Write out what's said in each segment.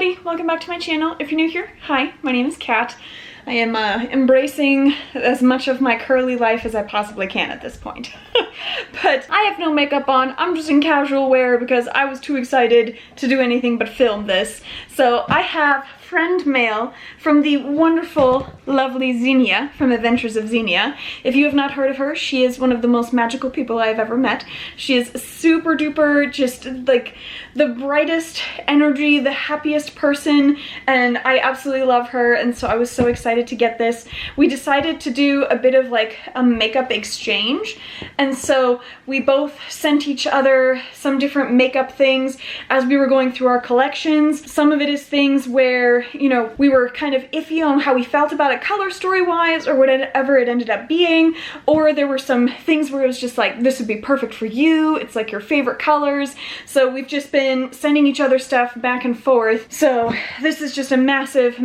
everybody, welcome back to my channel. If you're new here, hi, my name is Kat. I am embracing as much of my curly life as I possibly can at this point. But I have no makeup on, I'm just in casual wear because I was too excited to do anything but film this. So I have friend mail from the wonderful, lovely Xinia from Adventures of Xinia. If you have not heard of her, she is one of the most magical people I've ever met. She is super duper, just like the brightest energy, the happiest person, and I absolutely love her, and so I was so excited to get this. We decided to do a bit of like a makeup exchange, and so we both sent each other some different makeup things as we were going through our collections. Some of it is things where, you know, we were kind of iffy on how we felt about it color story wise or whatever it ended up being, or there were some things where it was just like, this would be perfect for you, it's like your favorite colors. So we've just been sending each other stuff back and forth. So this is just a massive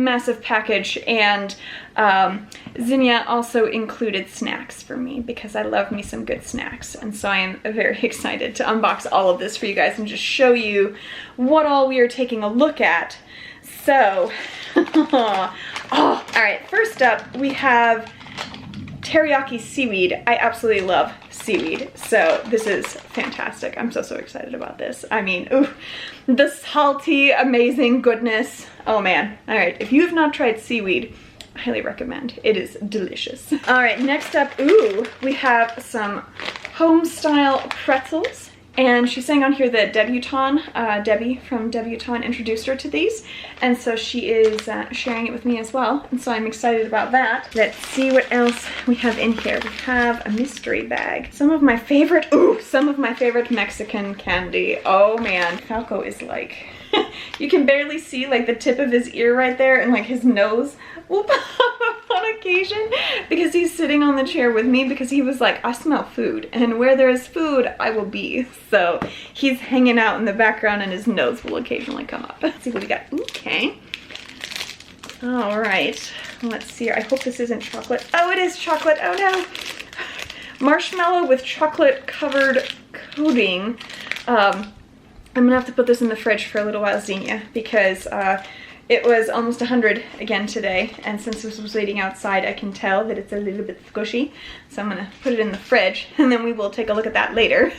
package, and Xinia also included snacks for me because I love me some good snacks, and so I am very excited to unbox all of this for you guys and just show you what all we are taking a look at. So, alright, first up we have Teriyaki Seaweed. I absolutely love seaweed, so this is fantastic. I'm so excited about this. I mean, ooh, the salty, amazing goodness. Oh man. Alright, if you have not tried seaweed, I highly recommend. It is delicious. Alright, next up, ooh, we have some home style pretzels. And she's saying on here that Debbie from Debutante introduced her to these, and so she is sharing it with me as well, and so I'm excited about that. Let's see what else we have in here. We have a mystery bag. Some of my favorite Mexican candy. Oh man, Falco is like, you can barely see like the tip of his ear right there, and like his nose will pop up on occasion because he's sitting on the chair with me because he was like, I smell food, and where there is food, I will be. So he's hanging out in the background and his nose will occasionally come up. Let's see what we got. Okay. All right. Let's see here. I hope this isn't chocolate. Oh, it is chocolate. Oh no. Marshmallow with chocolate covered coating. I'm gonna have to put this in the fridge for a little while, Xinia, because it was almost 100 again today, and since this was waiting outside, I can tell that it's a little bit squishy. So I'm gonna put it in the fridge, and then we will take a look at that later.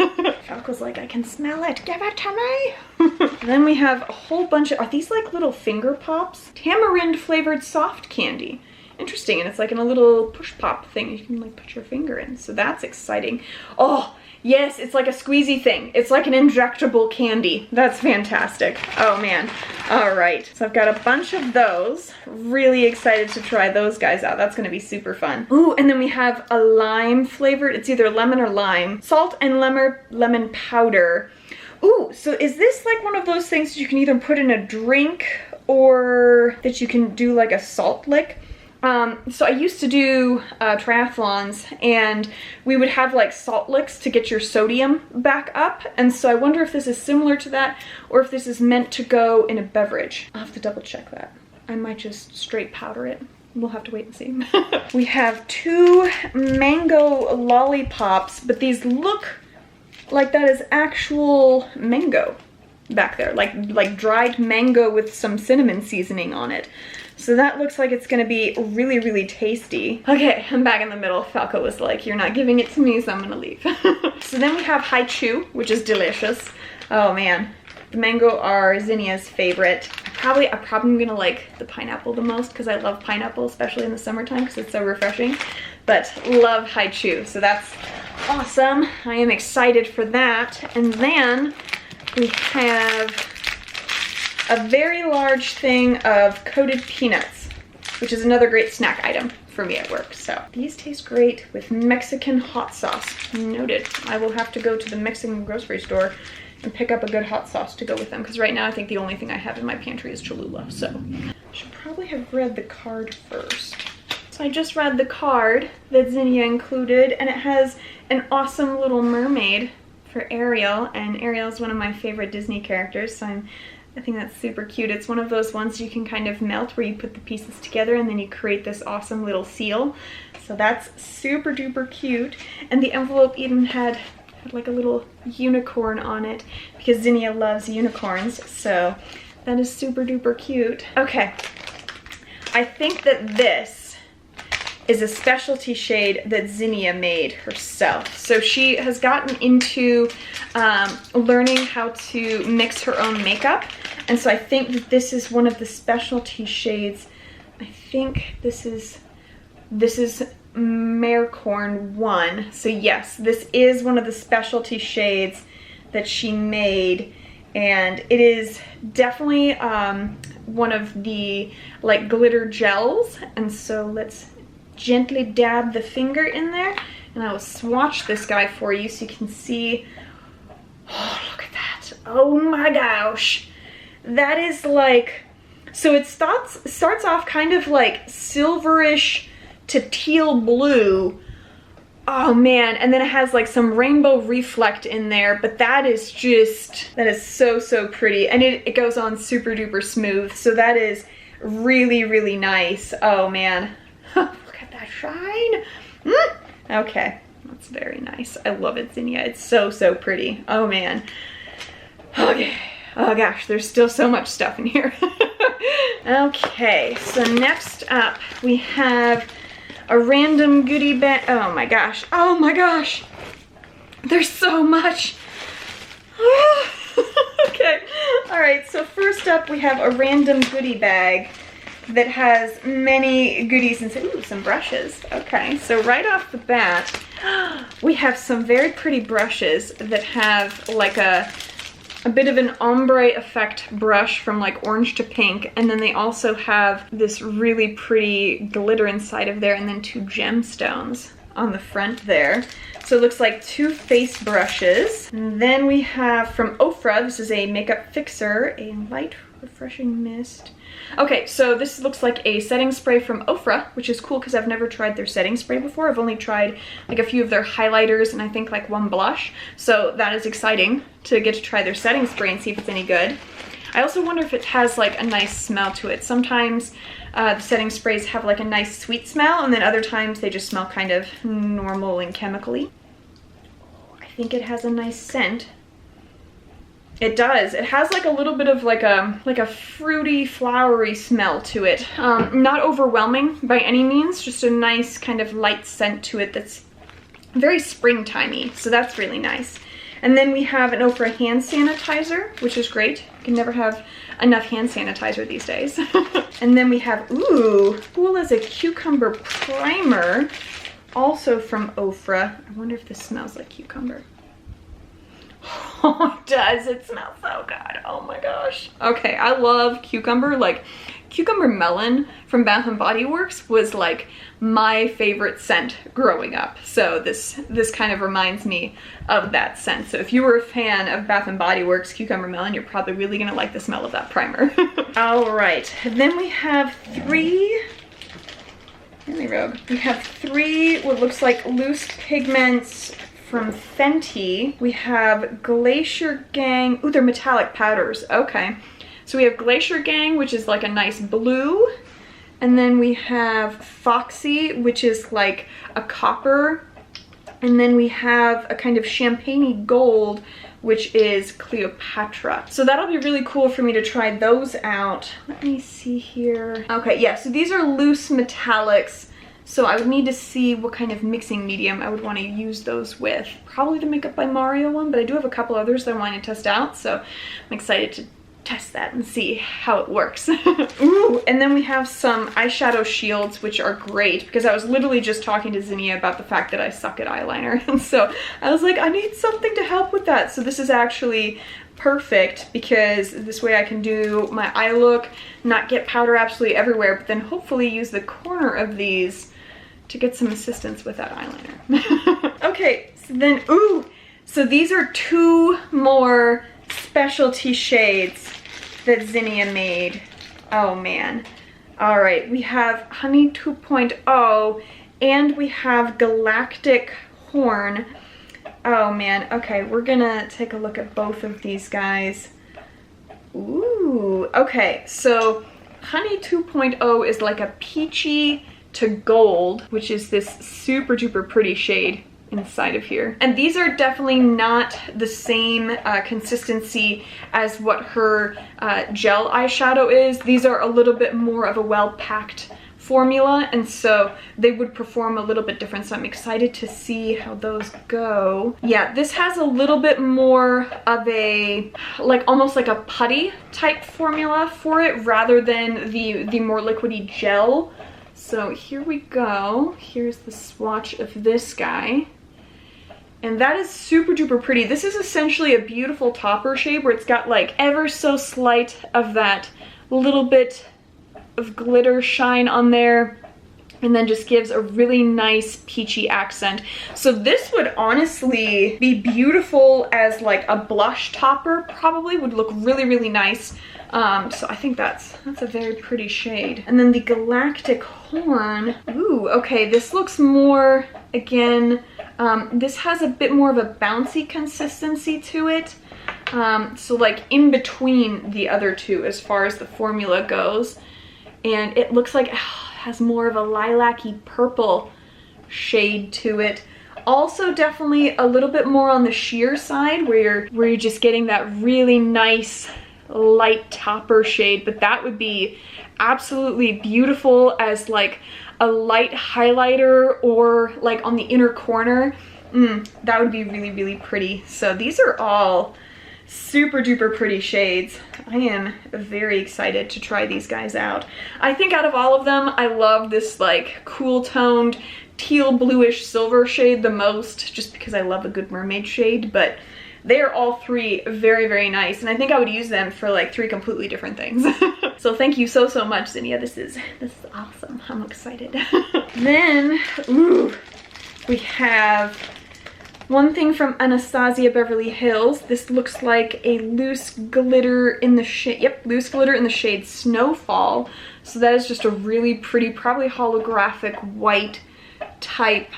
Falco's like, I can smell it, give it to me. Then we have a whole bunch of, are these like little finger pops? Tamarind flavored soft candy. Interesting, and it's like in a little push pop thing you can like put your finger in, so that's exciting. Oh, yes, it's like a squeezy thing. It's like an injectable candy. That's fantastic. Oh man. All right. So I've got a bunch of those. Really excited to try those guys out. That's gonna be super fun. Ooh, and then we have a lime flavored, it's either lemon or lime. Salt and lemon powder. Ooh, so is this like one of those things that you can either put in a drink or that you can do like a salt lick? So I used to do triathlons, and we would have like salt licks to get your sodium back up, and so I wonder if this is similar to that or if this is meant to go in a beverage. I'll have to double check that. I might just straight powder it. We'll have to wait and see. We have 2 mango lollipops, but these look like that is actual mango back there, like dried mango with some cinnamon seasoning on it. So that looks like it's gonna be really tasty. Okay, I'm back in the middle. Falco was like, you're not giving it to me, so I'm gonna leave. So then we have Haichu, which is delicious. Oh man, the mango are Xinia's favorite. I'm probably gonna like the pineapple the most because I love pineapple, especially in the summertime because it's so refreshing. But love Haichu, so that's awesome. I am excited for that. And then we have a very large thing of coated peanuts, which is another great snack item for me at work. So these taste great with Mexican hot sauce. Noted. I will have to go to the Mexican grocery store and pick up a good hot sauce to go with them, because right now I think the only thing I have in my pantry is Cholula. So I should probably have read the card first. So I just read the card that Xinia included, and it has an awesome little mermaid for Ariel, and Ariel is one of my favorite Disney characters, so I think that's super cute. It's one of those ones you can kind of melt where you put the pieces together and then you create this awesome little seal. So that's super duper cute. And the envelope even had like a little unicorn on it because Xinia loves unicorns. So That is super duper cute. Okay, I think that this is a specialty shade that Xinia made herself. So she has gotten into learning how to mix her own makeup. And so I think that this is one of the specialty shades. I think this is Marecorn 1. So yes, this is one of the specialty shades that she made. And it is definitely one of the like glitter gels. And so let's gently dab the finger in there, and I will swatch this guy for you so you can see. Oh, look at that. Oh my gosh. That is like, so it starts off kind of like silverish to teal blue. Oh man, and then it has like some rainbow reflect in there, but that is so pretty, and it goes on super duper smooth, so that is really, really nice. Oh man, look at that shine. Okay, that's very nice. I love it, Xinia. It's so pretty. Oh man. Okay, oh gosh, there's still so much stuff in here. Okay, so next up we have a random goodie bag. Oh my gosh. Oh my gosh. There's so much. Okay. All right. So first up, we have a random goodie bag that has many goodies and some brushes. Okay. So right off the bat, we have some very pretty brushes that have like a bit of an ombre effect brush from like orange to pink, and then they also have this really pretty glitter inside of there, and then 2 gemstones on the front there. So it looks like 2 face brushes. And then we have from Ofra, this is a makeup fixer, a light refreshing mist. Okay, so this looks like a setting spray from Ofra, which is cool because I've never tried their setting spray before. I've only tried like a few of their highlighters and I think like 1 blush. So that is exciting to get to try their setting spray and see if it's any good. I also wonder if it has like a nice smell to it. Sometimes the setting sprays have like a nice sweet smell, and then other times they just smell kind of normal and chemically. I think it has a nice scent. It does. It has like a little bit of like a fruity, flowery smell to it. Not overwhelming by any means, just a nice kind of light scent to it that's very springtimey. So that's really nice. And then we have an Ofra hand sanitizer, which is great. You can never have enough hand sanitizer these days. And then we have, ooh, cool as a cucumber primer, also from Ofra. I wonder if this smells like cucumber. Oh, it does. It smells so good. Oh my gosh. Okay, I love cucumber. Like, cucumber melon from Bath & Body Works was like my favorite scent growing up. So this kind of reminds me of that scent. So if you were a fan of Bath & Body Works cucumber melon, you're probably really gonna like the smell of that primer. All right, and then we have 3, really rogue. We have 3 what looks like loose pigments from Fenty. We have Glacier Gang. Ooh, they're metallic powders. Okay. So we have Glacier Gang, which is like a nice blue. And then we have Foxy, which is like a copper. And then we have a kind of champagne-y gold, which is Cleopatra. So that'll be really cool for me to try those out. Let me see here. Okay, yeah, so these are loose metallics. So I would need to see what kind of mixing medium I would want to use those with. Probably the Makeup by Mario one, but I do have a couple others that I want to test out, so I'm excited to test that and see how it works. Ooh, and then we have some eyeshadow shields, which are great because I was literally just talking to Xinia about the fact that I suck at eyeliner. And so I was like, I need something to help with that. So this is actually perfect because this way I can do my eye look, not get powder absolutely everywhere, but then hopefully use the corner of these to get some assistance with that eyeliner. Okay, so then, ooh, so these are 2 more specialty shades that Xinia made. Oh man. All right, we have Honey 2.0 and we have Galactic Horn. Oh man, okay, we're gonna take a look at both of these guys. Ooh, okay, so Honey 2.0 is like a peachy to gold, which is this super duper pretty shade. inside of here. And these are definitely not the same consistency as what her gel eyeshadow is. These are a little bit more of a well-packed formula, and so they would perform a little bit different, so I'm excited to see how those go. Yeah, this has a little bit more of a, like almost like a putty type formula for it rather than the more liquidy gel. So here we go. Here's the swatch of this guy. And that is super duper pretty. This is essentially a beautiful topper shade where it's got like ever so slight of that little bit of glitter shine on there, and then just gives a really nice peachy accent. So this would honestly be beautiful as like a blush topper, probably would look really, really nice. So I think that's a very pretty shade. And then the Galactic Horn. Ooh, okay, this looks more, again, this has a bit more of a bouncy consistency to it. So like in between the other two as far as the formula goes. And it looks like it has more of a lilac-y purple shade to it. Also definitely a little bit more on the sheer side where you're just getting that really nice light topper shade, but that would be absolutely beautiful as like a light highlighter or like on the inner corner. That would be really, really pretty. So these are all super duper pretty shades. I am very excited to try these guys out. I think out of all of them, I love this like cool toned teal bluish silver shade the most, just because I love a good mermaid shade, but they are all three very, very nice, and I think I would use them for like 3 completely different things. So thank you so much, Xinia. This is awesome. I'm excited. Then, ooh, we have one thing from Anastasia Beverly Hills. This looks like a loose glitter in the shade, yep, loose glitter in the shade Snowfall. So that is just a really pretty, probably holographic white type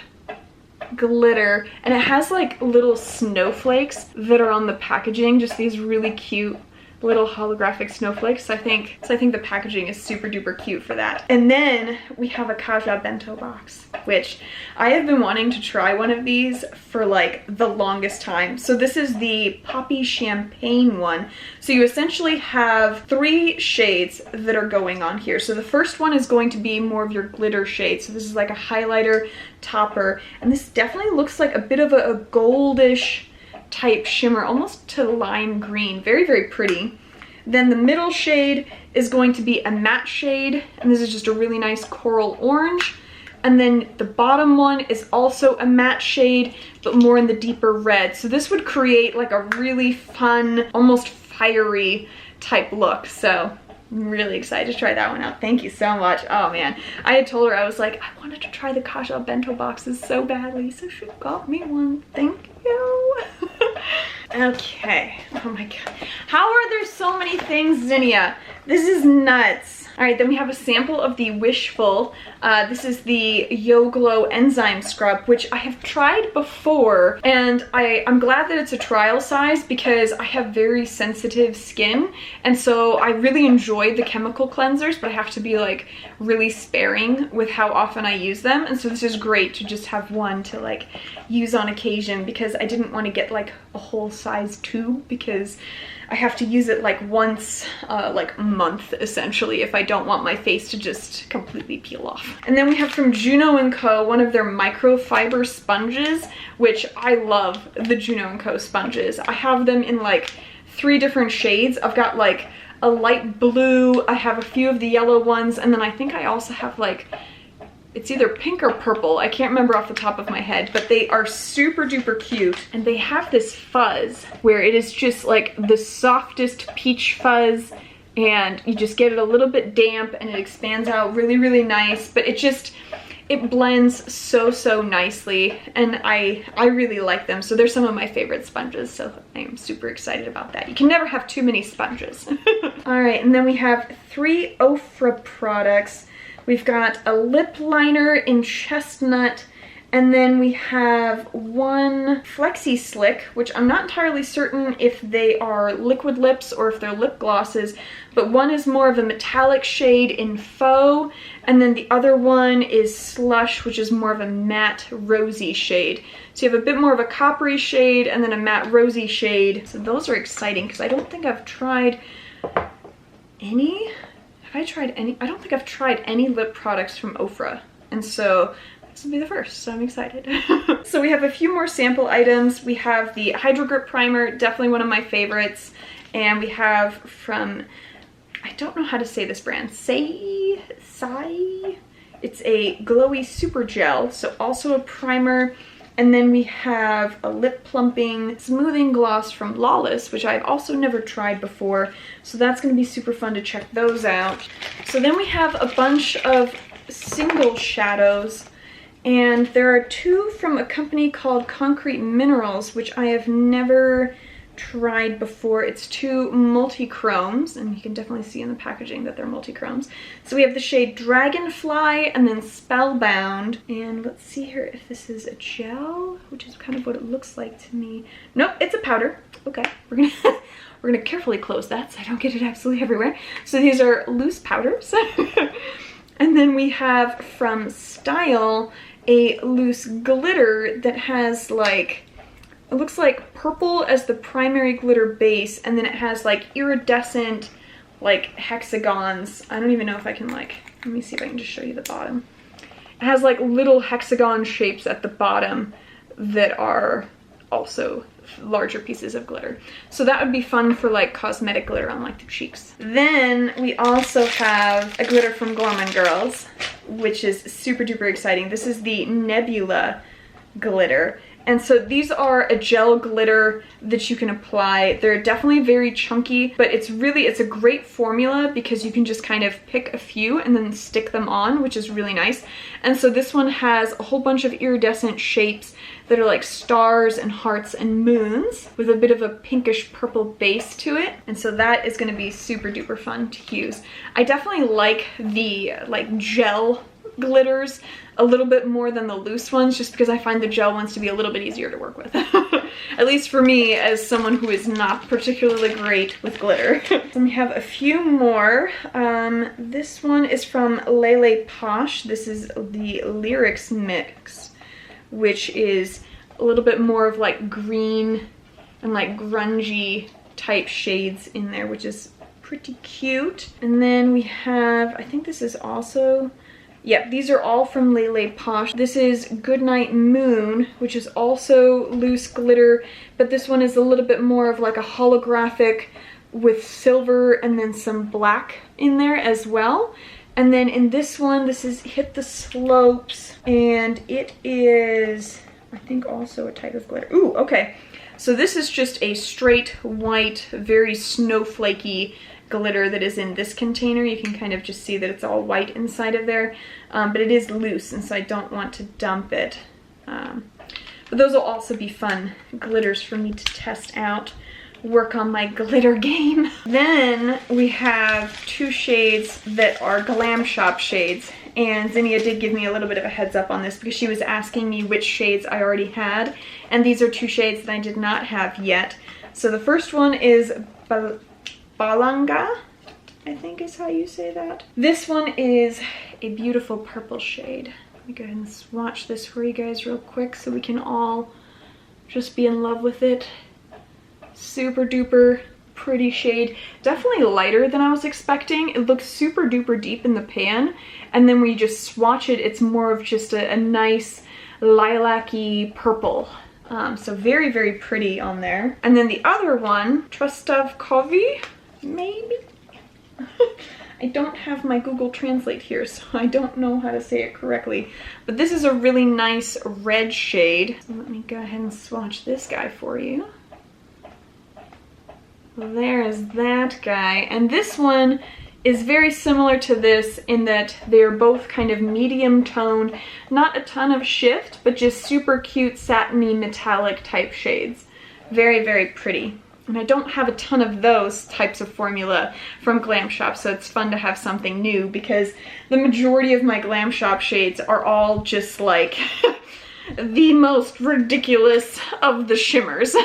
glitter. And it has like little snowflakes that are on the packaging, just these really cute little holographic snowflakes. So I think the packaging is super duper cute for that. And then we have a Kaja bento box, which I have been wanting to try one of these for like the longest time. So this is the Poppy Champagne one. So you essentially have 3 shades that are going on here. So the first one is going to be more of your glitter shade. So this is like a highlighter topper, and this definitely looks like a bit of a goldish type shimmer, almost to lime green. Very, very pretty. Then the middle shade is going to be a matte shade, and this is just a really nice coral orange. And then the bottom one is also a matte shade, but more in the deeper red. So this would create like a really fun, almost fiery type look. So I'm really excited to try that one out. Thank you so much. Oh man, I had told her, I was like, I wanted to try the Kaja bento boxes so badly, so she got me one. Thank you. Okay, oh my god. How are there so many things, Xinia? This is nuts. All right, then we have a sample of the Wishful. This is the Yo Glow Enzyme Scrub, which I have tried before, and I'm glad that it's a trial size because I have very sensitive skin, and so I really enjoy the chemical cleansers, but I have to be like really sparing with how often I use them, and so this is great to just have one to like use on occasion, because I didn't want to get like a whole size tube because I have to use it like once like a month essentially if I don't want my face to just completely peel off. And then we have from Juno & Co. one of their microfiber sponges, which I love the Juno & Co. sponges. I have them in like 3 different shades. I've got like a light blue, I have a few of the yellow ones, and then I think I also have like, it's either pink or purple, I can't remember off the top of my head, but they are super duper cute, and they have this fuzz where it is just like the softest peach fuzz, and you just get it a little bit damp and it expands out really, really nice, but it blends so nicely, and I really like them. So they're some of my favorite sponges, so I am super excited about that. You can never have too many sponges. All right, and then we have 3 Ofra products. We've got a lip liner in Chestnut, And then we have one Flexi Slick, which I'm not entirely certain if they are liquid lips or if they're lip glosses, but one is more of a metallic shade in Faux, and then the other one is Slush, which is more of a matte rosy shade. So you have a bit more of a coppery shade and then a matte rosy shade. So those are exciting because I don't think I've tried any. Have I tried any? I don't think I've tried any lip products from Ofra. And so this will be the first, so I'm excited. So we have a few more sample items. We have the Hydro Grip Primer, definitely one of my favorites. And we have from, I don't know how to say this brand, Sai. It's a glowy super gel, so also a primer. And then we have a lip plumping smoothing gloss from Lawless, which I've also never tried before. So that's gonna be super fun to check those out. So then we have a bunch of single shadows, and there are two from a company called Concrete Minerals, which I have never tried before. It's two multi-chromes, and you can definitely see in the packaging that they're multi-chromes. So we have the shade Dragonfly and then Spellbound. And let's see here if this is a gel, which is kind of what it looks like to me. Nope, it's a powder. Okay, we're gonna carefully close that so I don't get it absolutely everywhere. So these are loose powders. And then we have from Style a loose glitter that has like, it looks like purple as the primary glitter base, and then it has like iridescent like hexagons. I don't even know if I can like, let me see if I can just show you the bottom. It has like little hexagon shapes at the bottom that are also larger pieces of glitter. So that would be fun for like cosmetic glitter on like the cheeks. Then we also have a glitter from Gorman Girls, which is super duper exciting. This is the Nebula Glitter. And so these are a gel glitter that you can apply. They're definitely very chunky, but it's a great formula because you can just kind of pick a few and then stick them on, which is really nice. And so this one has a whole bunch of iridescent shapes that are like stars and hearts and moons with a bit of a pinkish purple base to it. And so that is going to be super duper fun to use. I definitely like the like gel glitters a little bit more than the loose ones, just because I find the gel ones to be a little bit easier to work with. At least for me, as someone who is not particularly great with glitter. Then we have a few more. This one is from Lele Posh. This is the Lyrics Mix, which is a little bit more of like green and like grungy type shades in there, which is pretty cute. And then we have, I think this is also, yep, these are all from Lele Posh. This is Goodnight Moon, which is also loose glitter, but this one is a little bit more of like a holographic with silver and then some black in there as well. And then in this one, this is Hit the Slopes, and it is, I think, also a type of glitter. Ooh, okay. So this is just a straight white, very snowflakey glitter that is in this container. You can kind of just see that it's all white inside of there, but it is loose, and so I don't want to dump it. But those will also be fun glitters for me to test out, work on my glitter game. Then we have two shades that are Glam Shop shades, and Xinia did give me a little bit of a heads up on this because she was asking me which shades I already had, and these are two shades that I did not have yet. So the first one is Balanga, I think is how you say that. This one is a beautiful purple shade. Let me go ahead and swatch this for you guys real quick so we can all just be in love with it. Super duper pretty shade. Definitely lighter than I was expecting. It looks super duper deep in the pan, and then when you just swatch it, it's more of just a nice lilac-y purple. So very, very pretty on there. And then the other one, Trustavkovi, maybe? I don't have my Google Translate here, so I don't know how to say it correctly. But this is a really nice red shade. So let me go ahead and swatch this guy for you. There's that guy. And this one is very similar to this in that they're both kind of medium toned, not a ton of shift, but just super cute satiny metallic type shades. Very, very pretty. And I don't have a ton of those types of formula from Glam Shop, so it's fun to have something new because the majority of my Glam Shop shades are all just like the most ridiculous of the shimmers.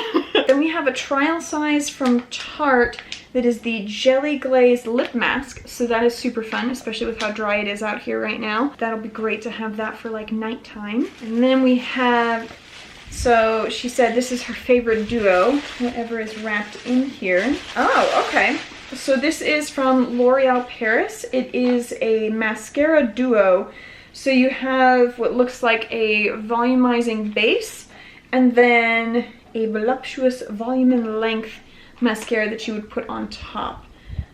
Then we have a trial size from Tarte that is the Jelly Glazed Lip Mask. So that is super fun, especially with how dry it is out here right now. That'll be great to have that for like nighttime. And then we have, so she said this is her favorite duo, whatever is wrapped in here. Oh, okay. So this is from L'Oreal Paris. It is a Mascara Duo. So you have what looks like a volumizing base and then a voluptuous volume and length mascara that you would put on top.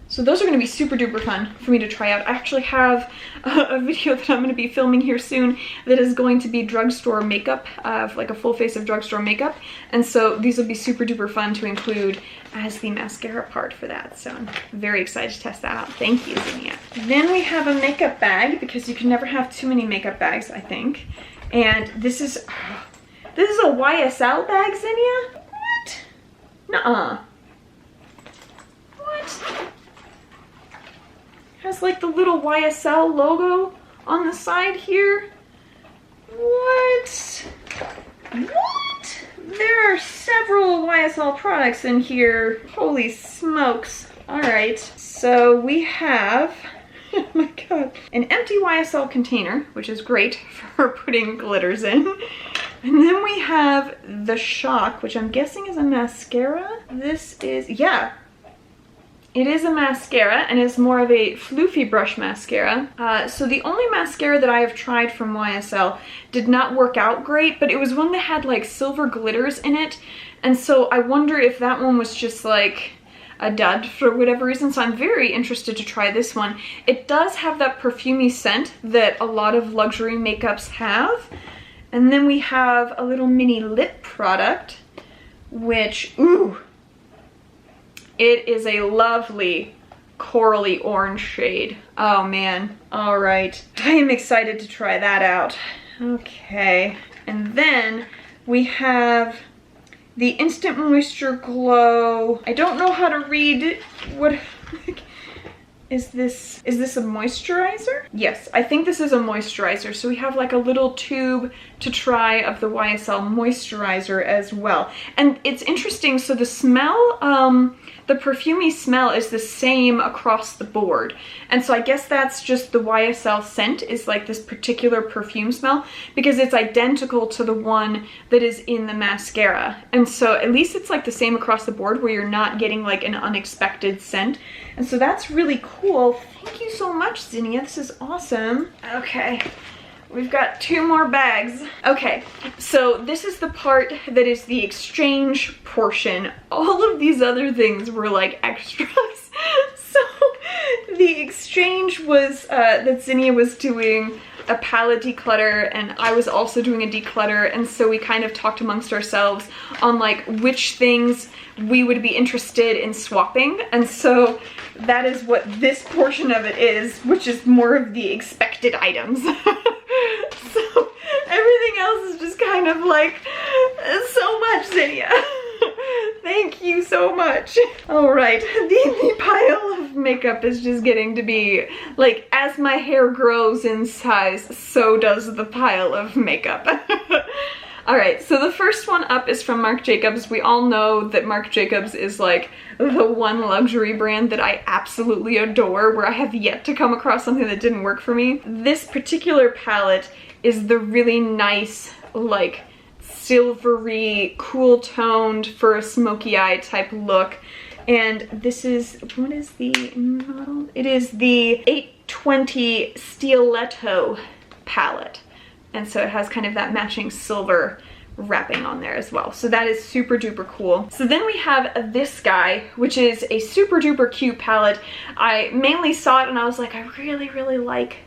So those are going to be super duper fun for me to try out. I actually have a video that I'm going to be filming here soon that is going to be drugstore makeup, like a full face of drugstore makeup. And so these will be super duper fun to include as the mascara part for that. So I'm very excited to test that out. Thank you, Xinia. Then we have a makeup bag because you can never have too many makeup bags, I think. And this is a YSL bag, Xinia? What? Nuh-uh. What? Has like the little YSL logo on the side here. What? What? There are several YSL products in here. Holy smokes. Alright, so we have, oh my god, an empty YSL container, which is great for putting glitters in. And then we have the Shock, which I'm guessing is a mascara. This is, yeah. It is a mascara and it's more of a floofy brush mascara. So the only mascara that I have tried from YSL did not work out great, but it was one that had like silver glitters in it. And so I wonder if that one was just like a dud for whatever reason. So I'm very interested to try this one. It does have that perfumey scent that a lot of luxury makeups have. And then we have a little mini lip product, which, ooh, it is a lovely corally orange shade. Oh man, all right. I am excited to try that out. Okay, and then we have the Instant Moisture Glow. I don't know how to read what, is this a moisturizer? Yes, I think this is a moisturizer. So we have like a little tube to try of the YSL moisturizer as well. And it's interesting, so the smell, the perfumey smell is the same across the board. And so I guess that's just the YSL scent is like this particular perfume smell because it's identical to the one that is in the mascara. And so at least it's like the same across the board where you're not getting like an unexpected scent. And so that's really cool. Thank you so much, Xinia. This is awesome. Okay. We've got 2 more bags. Okay, so this is the part that is the exchange portion. All of these other things were like extras. So the exchange was that Xinia was doing a palette declutter and I was also doing a declutter, and so we kind of talked amongst ourselves on like which things we would be interested in swapping. And so that is what this portion of it is, which is more of the expected items. So everything else is just kind of like, so much, Xinia. Thank you so much. All right, the pile of makeup is just getting to be like, as my hair grows in size, so does the pile of makeup. All right, so the first one up is from Marc Jacobs. We all know that Marc Jacobs is like the one luxury brand that I absolutely adore, where I have yet to come across something that didn't work for me. This particular palette is the really nice, like, silvery, cool toned for a smoky eye type look. And this is, what is the model? It is the 820 Stiletto palette. And so it has kind of that matching silver wrapping on there as well. So that is super duper cool. So then we have this guy, which is a super duper cute palette. I mainly saw it and I was like, I really, really like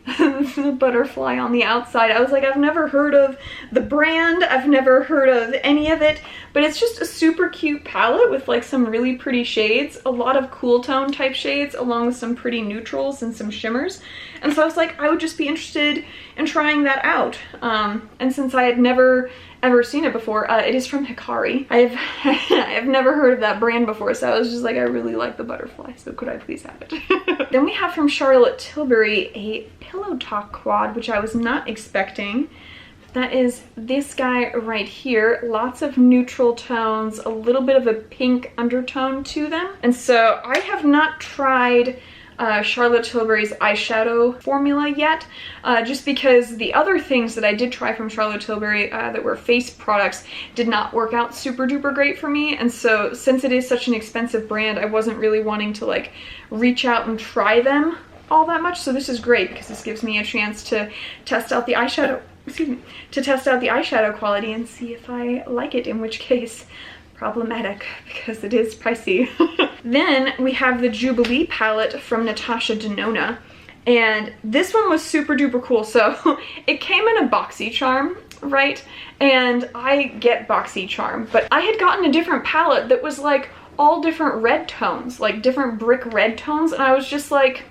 the butterfly on the outside. I was like, I've never heard of the brand, I've never heard of any of it, but it's just a super cute palette with like some really pretty shades, a lot of cool tone type shades along with some pretty neutrals and some shimmers. And so I was like, I would just be interested in trying that out. And since I had never ever seen it before, it is from Hikari. I've never heard of that brand before, so I was just like, I really like the butterfly, so could I please have it? Then we have from Charlotte Tilbury a Pillow Talk quad, which I was not expecting. that is this guy right here. Lots of neutral tones, a little bit of a pink undertone to them. And so I have not tried Charlotte Tilbury's eyeshadow formula yet, just because the other things that I did try from Charlotte Tilbury that were face products did not work out super duper great for me. And so since it is such an expensive brand, I wasn't really wanting to like reach out and try them all that much. So this is great because this gives me a chance to test out the eyeshadow, excuse me, to test out the eyeshadow quality and see if I like it, in which case problematic because it is pricey. Then we have the Jubilee palette from Natasha Denona, and this one was super duper cool. So it came in a boxy charm, right? And I get boxy charm, but I had gotten a different palette that was like all different red tones, like different brick red tones, and I was just like,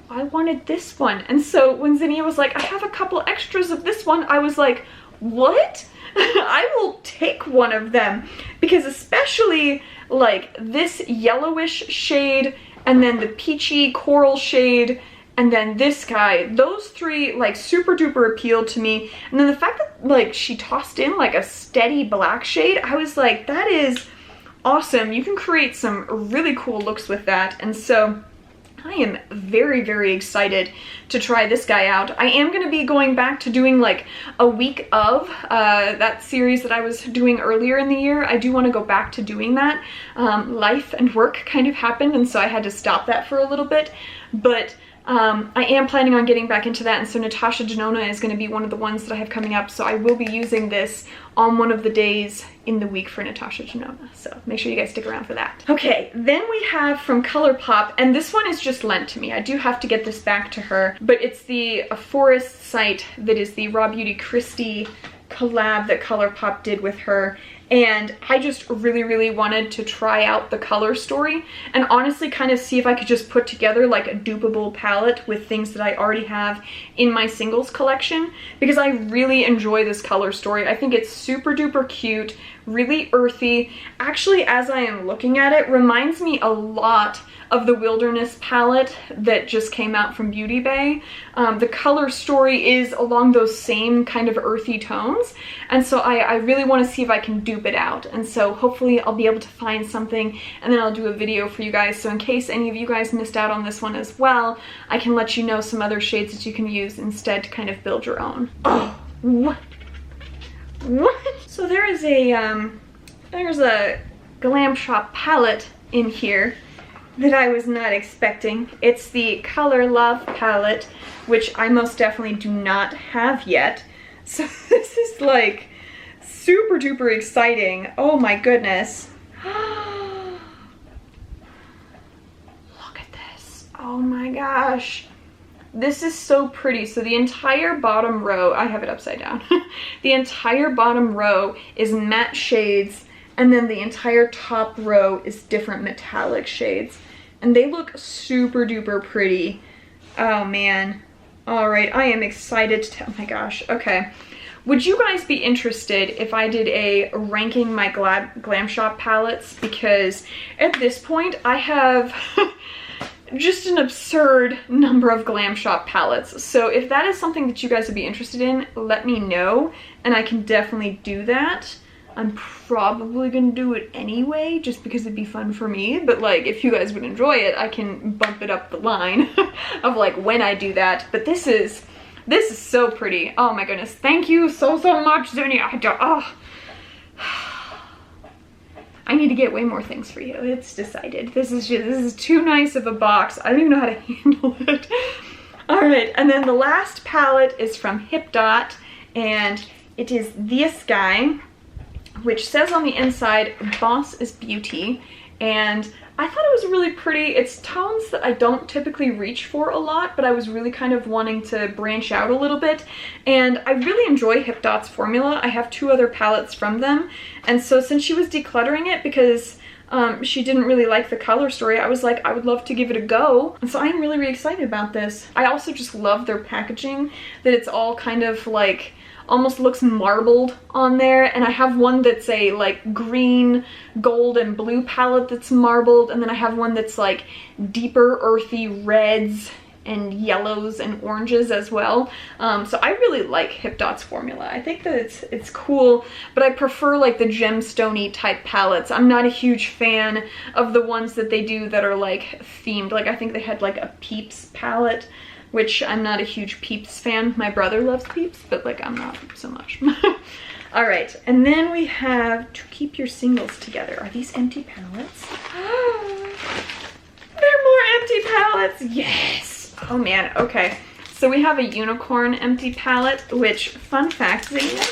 I wanted this one. And so when Xinia was like, I have a couple extras of this one, I was like, what? I will take one of them, because especially like this yellowish shade and then the peachy coral shade and then this guy, those three like super duper appealed to me. And then the fact that like she tossed in like a steady black shade, I was like, that is awesome. You can create some really cool looks with that. And so I am very, very excited to try this guy out. I am going to be going back to doing like a week of that series that I was doing earlier in the year. I do want to go back to doing that. Life and work kind of happened, and so I had to stop that for a little bit. But I am planning on getting back into that, and so Natasha Denona is going to be one of the ones that I have coming up, so I will be using this on one of the days in the week for Natasha Denona, so make sure you guys stick around for that. Okay, then we have from Colourpop, and this one is just lent to me. I do have to get this back to her, but it's the Forest site that is the Raw Beauty Christie collab that Colourpop did with her. And I just really, really wanted to try out the color story and honestly kind of see if I could just put together like a dupable palette with things that I already have in my singles collection, because I really enjoy this color story. I think it's super duper cute, really earthy. Actually, as I am looking at it, reminds me a lot of the Wilderness palette that just came out from Goodie Bag. The color story is along those same kind of earthy tones, and so I really want to see if I can dupe it out. And so hopefully I'll be able to find something, and then I'll do a video for you guys, so in case any of you guys missed out on this one as well, I can let you know some other shades that you can use instead to kind of build your own. Oh, what? So there is there's a Glam Shop palette in here that I was not expecting. It's the Color Love palette, which I most definitely do not have yet. So this is like super duper exciting. Oh my goodness. Look at this. Oh my gosh. This is so pretty. So the entire bottom row, I have it upside down. The entire bottom row is matte shades, and then the entire top row is different metallic shades. And they look super duper pretty. Oh man. All right, I am excited to, oh my gosh, okay. Would you guys be interested if I did a ranking my Glam Shop palettes? Because at this point I have just an absurd number of Glam Shop palettes. So if that is something that you guys would be interested in, let me know and I can definitely do that. I'm probably gonna do it anyway, just because it'd be fun for me, but like if you guys would enjoy it, I can bump it up the line of like when I do that. But this is so pretty. Oh my goodness, thank you so much, Xinia. I need to get way more things for you. It's decided. This is too nice of a box. I don't even know how to handle it. All right, and then the last palette is from Hip Dot, and it is this guy, which says on the inside, Boss is Beauty, and I thought it was really pretty. It's tones that I don't typically reach for a lot, but I was really kind of wanting to branch out a little bit, and I really enjoy Hip Dot's formula. I have 2 other palettes from them, and so since she was decluttering it because she didn't really like the color story, I was like, I would love to give it a go, and so I'm really, really excited about this. I also just love their packaging, that it's all kind of like almost looks marbled on there, and I have one that's a like green, gold, and blue palette that's marbled, and then I have one that's like deeper earthy reds and yellows and oranges as well. So I really like Hip Dot's formula. I think that it's cool, but I prefer like the gemstone-y type palettes. I'm not a huge fan of the ones that they do that are like themed. Like I think they had like a Peeps palette, which I'm not a huge Peeps fan. My brother loves Peeps, but like I'm not so much. All right, and then we have To Keep Your Singles Together. Are these empty palettes? They're more empty palettes, yes! Oh man, okay. So we have a unicorn empty palette, which, fun fact, Xinia,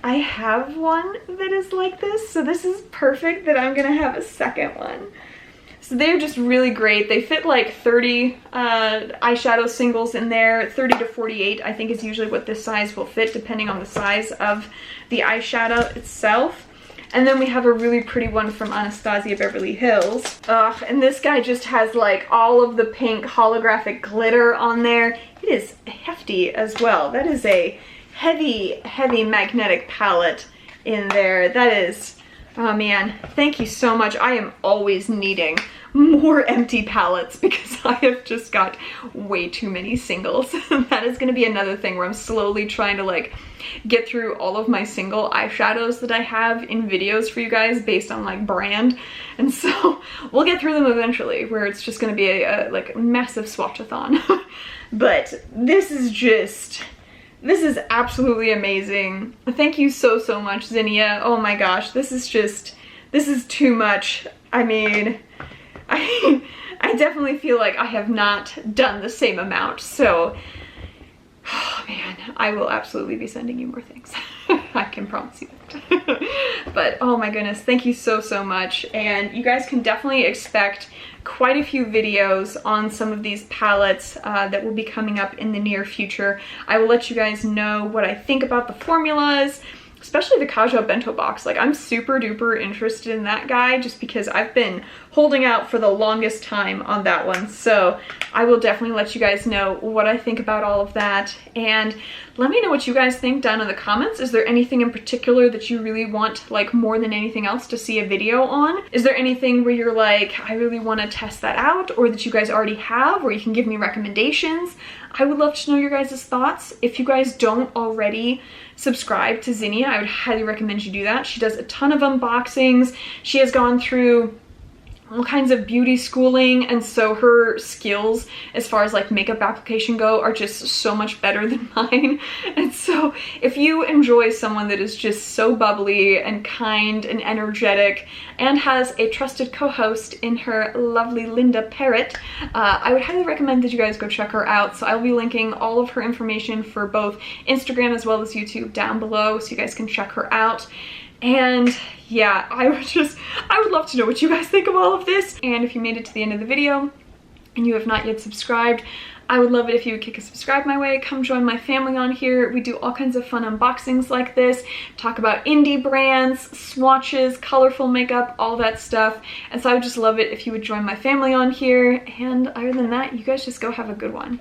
I have one that is like this, so this is perfect that I'm gonna have a second one. So they're just really great. They fit like 30 eyeshadow singles in there. 30 to 48 I think is usually what this size will fit, depending on the size of the eyeshadow itself. And then we have a really pretty one from Anastasia Beverly Hills. And this guy just has like all of the pink holographic glitter on there. It is hefty as well. That is a heavy, heavy magnetic palette in there. That is, oh man, thank you so much. I am always needing more empty palettes because I have just got way too many singles. That is gonna be another thing where I'm slowly trying to like get through all of my single eyeshadows that I have in videos for you guys based on like brand. And so we'll get through them eventually, where it's just gonna be a like massive swatchathon. But this is absolutely amazing. Thank you so much, Xinia. Oh my gosh, this is too much. I mean, I definitely feel like I have not done the same amount, so oh man, I will absolutely be sending you more things. I can promise you that. But oh my goodness, thank you so much. And you guys can definitely expect quite a few videos on some of these palettes that will be coming up in the near future. I will let you guys know what I think about the formulas, especially the Kaja bento box. Like, I'm super duper interested in that guy just because I've been holding out for the longest time on that one. So I will definitely let you guys know what I think about all of that. And let me know what you guys think down in the comments. Is there anything in particular that you really want, like more than anything else, to see a video on? Is there anything where you're like, I really want to test that out, or that you guys already have, where you can give me recommendations? I would love to know your guys' thoughts. If you guys don't already subscribe to Xinia, I would highly recommend you do that. She does a ton of unboxings. She has gone through all kinds of beauty schooling, and so her skills as far as like makeup application go are just so much better than mine. And so if you enjoy someone that is just so bubbly and kind and energetic and has a trusted co-host in her lovely Linda Parrott, I would highly recommend that you guys go check her out. So I'll be linking all of her information for both Instagram as well as YouTube down below, so you guys can check her out. And yeah, I would love to know what you guys think of all of this. And if you made it to the end of the video and you have not yet subscribed, I would love it if you would kick a subscribe my way. Come join my family on here. We do all kinds of fun unboxings like this, talk about indie brands, swatches, colorful makeup, all that stuff. And so I would just love it if you would join my family on here. And other than that, you guys just go have a good one.